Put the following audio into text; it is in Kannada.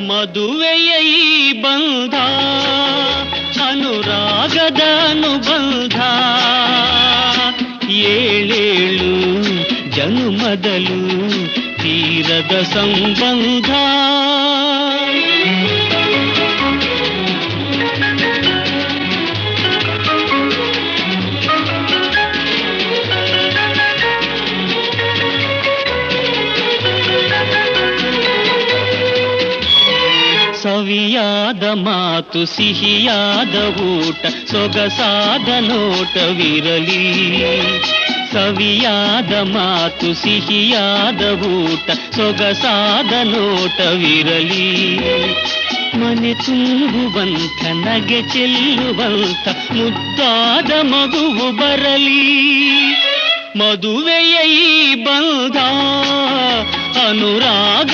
ಮದುವೆಯ ಈ ಬಂಧ ಅನುರಾಗದ ಅನುಬಂಧ ಏಳೇಳು ಜನುಮದಲು ತೀರದ ಸಂಬಂಧ ಸವಿಯಾದ ಮಾತು ಸಿಹಿಯಾದ ಊಟ ಸೊಗಸಾದ ನೋಟವಿರಲಿ ಸವಿಯಾದ ಮಾತು ಸಿಹಿಯಾದ ಊಟ ಸೊಗಸಾದ ನೋಟವಿರಲಿ ಮನೆ ತುಂಬುವಂಥ ನಗೆ ಚೆಲ್ಲುವಂಥ ಮುದ್ದಾದ ಮಗುವು ಬರಲಿ ಮದುವೆಯ ಈ ಬಂಧ ಅನುರಾಗ